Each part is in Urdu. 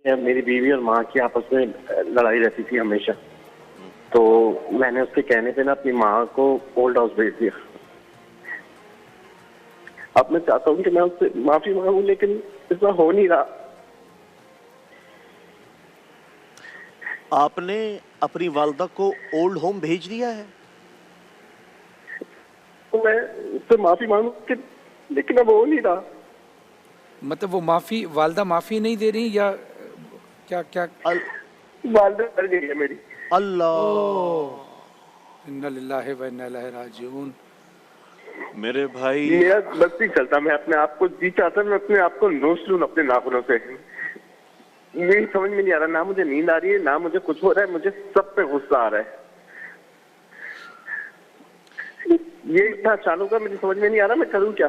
میری بیوی اور ماں کی آپس میں لڑائی رہتی تھی ہمیشہ، تو میں نے اس کے کہنے پہ نا اپنی ماں کو اولڈ ہاؤس بھیج دیا۔ اب میں چاہتا ہوں کہ میں اس سے معافی مانگوں، لیکن اتنا ہو نہیں رہا۔ آپ نے اپنی والدہ کو اولڈ ہوم بھیج دیا ہے؟ تو میں اس سے معافی مانگوں لیکن اب ہو نہیں رہا۔ مطلب وہ والدہ معافی نہیں دے رہی یا کیا؟ والدہ مر گئی ہے میری۔ اللہ، انا للہ و انا الیہ راجعون۔ میرے بھائی، میرا بس نہیں چلتا، میں اپنے آپ کو جی چاہتا، میں اپنے آپ کو نوچ لوں اپنے ناخنوں سے۔ میری سمجھ میں نہیں آ رہا، نہ مجھے نیند آ رہی ہے، نہ مجھے کچھ ہو رہا ہے، مجھے سب پہ غصہ آ رہا ہے۔ یہ اتنا اچانک ہے، مجھے سمجھ میں نہیں آ رہا میں کروں کیا۔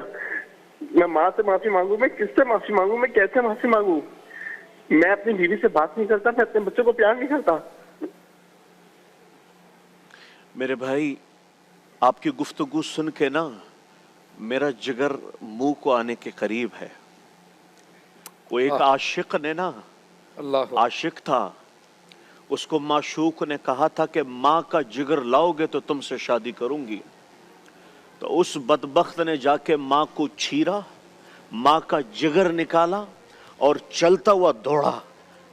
میں ماں سے معافی مانگوں، میں کس سے معافی مانگوں، میں کیسے معافی مانگوں؟ میں اپنی بیوی سے بات نہیں کرتا، میں اپنے بچوں کو پیار نہیں کرتا۔ میرے بھائی، آپ کی گفتگو سن کے نا میرا جگر منہ کو آنے کے قریب ہے۔ وہ ایک عاشق نے نا، عاشق تھا، اس کو معشوق نے کہا تھا کہ ماں کا جگر لاؤ گے تو تم سے شادی کروں گی۔ تو اس بدبخت نے جا کے ماں کو چھیرا، ماں کا جگر نکالا اور چلتا ہوا دوڑا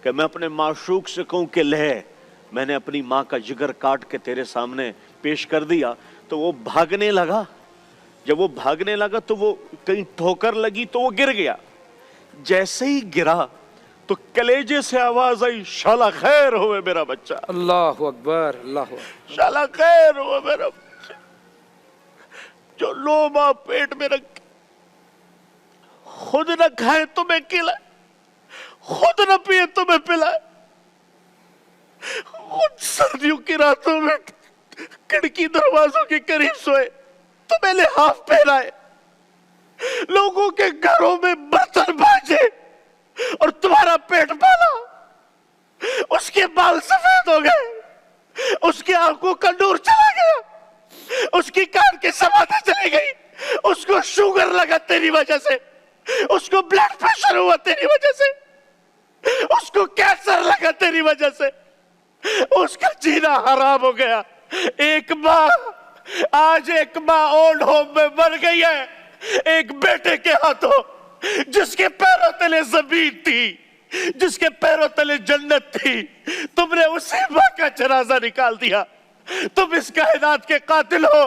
کہ میں اپنے معشوق سے کہوں کہ لے، میں نے اپنی ماں کا جگر کاٹ کے تیرے سامنے پیش کر دیا۔ تو وہ بھاگنے لگا، جب وہ بھاگنے لگا تو وہ کہیں ٹھوکر لگی تو وہ گر گیا۔ جیسے ہی گرا تو کلیجے سے آواز آئی، شالا خیر ہوئے میرا بچہ، اللہ اکبر، اللہ اکبر، شالا خیر ہوئے میرا بچہ، جو لوما پیٹ میں رکھ، خود نہ کھائے تمہیں کھلائے، خود نہ پیے تمہیں پلائے، خود سردیوں کی راتوں میں کھڑکی دروازوں کے قریب سوئے، تمہیں لحاف پہنائے، لوگوں کے گھروں میں برتن بھاجے اور تمہارا پیٹ پالا۔ اس کے بال سفید ہو گئے، اس کی آنکھوں کا نور چلا گیا، اس کی کان کی سماعتیں چلی گئی، اس کو شوگر لگا تیری وجہ سے، اس کو بلڈ پریشر ہوا تیری وجہ سے، اس کو کینسر لگا تیری وجہ سے، اس کا جینا حرام ہو گیا۔ ایک ماں، آج ایک ماں اولڈ ہوم میں مر گئی ہے، ایک بیٹے کے ہاتھوں، جس کے پیروں تلے زمین تھی، جس کے پیروں تلے جنت تھی، تم نے اسی ماں کا جنازہ نکال دیا۔ تم اس کائنات کے قاتل ہو،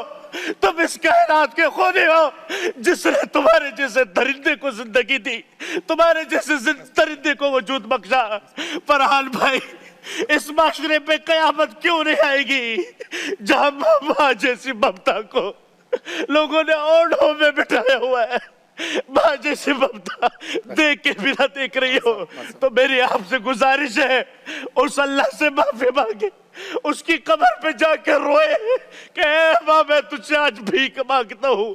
تم اس کائنات کے خونی ہو، جس نے تمہارے جیسے درندے کو زندگی دی، تمہارے جیسے درندے کو وجود بخشا۔ فرحان بھائی، اس معاشرے پہ قیامت کیوں نہیں آئے گی جہاں ماں جیسی ممتا کو لوگوں نے اولڈ ہوم میں بٹھایا ہوا ہے؟ ماں جیسی ممتا دیکھ کے بھی نہ دیکھ رہی ہو تو میری آپ سے گزارش ہے، اس اللہ سے معافی مانگے، اس کی قبر پہ جا کے روئے کہ اے ماں، میں تجھ سے آج بھیک مانگتا ہوں،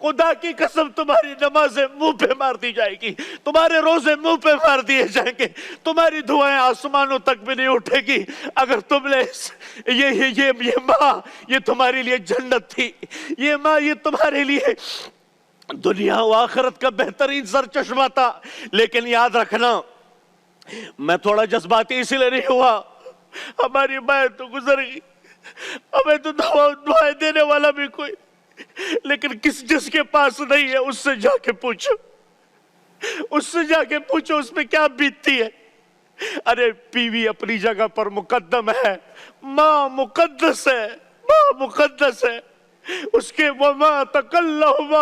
خدا کی قسم تمہاری نمازیں منہ پہ مار دی جائے گی، تمہارے روزے منہ پہ مار دیے جائیں گے، تمہاری دعائیں آسمانوں تک بھی نہیں اٹھے گی اگر تم نے یہ ماں، یہ تمہارے لیے جنت تھی، یہ ماں، یہ تمہارے لیے دنیا و آخرت کا بہترین سرچشمہ تھا۔ لیکن یاد رکھنا، میں تھوڑا جذباتی اسی لیے نہیں ہوا، ہماری ماں تو گزر گئی، ہمیں تو دعائیں دینے والا بھی کوئی، لیکن جس کے پاس نہیں ہے اس سے جا کے پوچھو، اس سے جا کے پوچھو اس پہ کیا بیتتی ہے۔ ارے بیوی اپنی جگہ پر مقدم ہے، ماں مقدس ہے، ماں مقدس ہے، اس کے وما تکلم